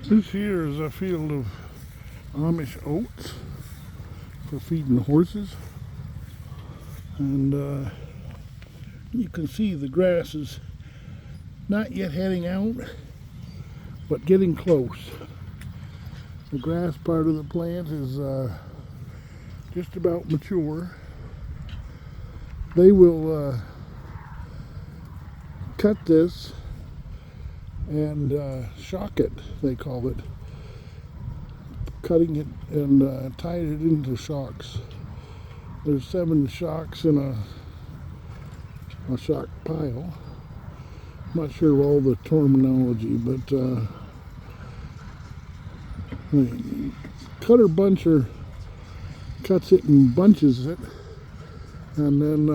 This here is a field of Amish oats for feeding horses, and you can see the grass is not yet heading out, but getting close. The grass part of the plant is just about mature. They will cut this and shock it, they call it. Cutting it and tying it into shocks. There's 7 shocks in a shock pile. I'm not sure of all the terminology, but the cutter buncher cuts it and bunches it, and then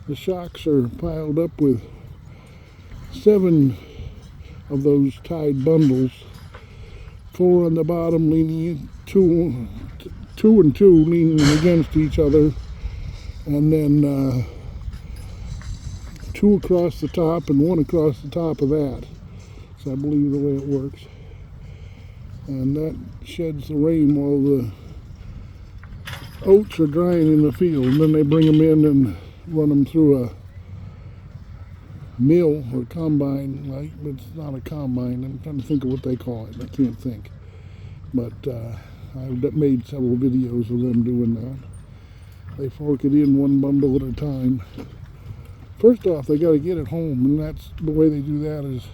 the shocks are piled up with 7 of those tied bundles, 4 on the bottom leaning, two and two leaning against each other, and then 2 across the top and 1 across the top of that. So I believe the way it works. And that sheds the rain while the oats are drying in the field. And then they bring them in and run them through a mill or combine, like, but it's not a combine. I'm trying to think of what they call it. I can't think. But I've made several videos of them doing that. They fork it in 1 bundle at a time. First off, they got to get it home, and that's the way they do that is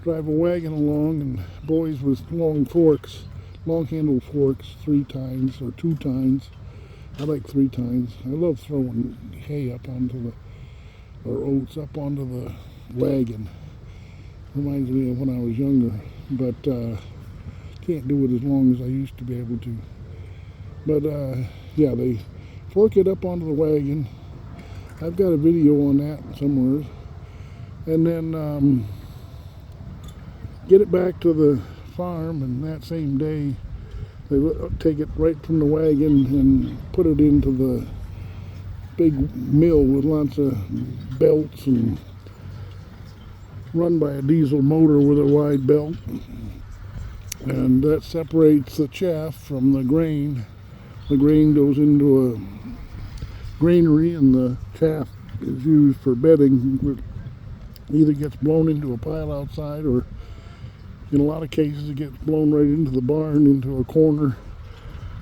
drive a wagon along, and boys with long forks, long-handled forks, 3 tines or 2 tines. I like 3 tines. I love throwing hay up onto or oats up onto the wagon. Reminds me of when I was younger, but can't do it as long as I used to be able to. But yeah, they fork it up onto the wagon. I've got a video on that somewhere. And then get it back to the farm, and that same day they take it right from the wagon and put it into the big mill with lots of belts and run by a diesel motor with a wide belt, and that separates the chaff from the grain. The grain goes into a granary, and the chaff is used for bedding. It either gets blown into a pile outside, or in a lot of cases it gets blown right into the barn, into a corner,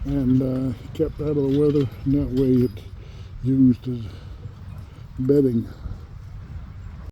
and kept out of the weather, and that way it's used as bedding.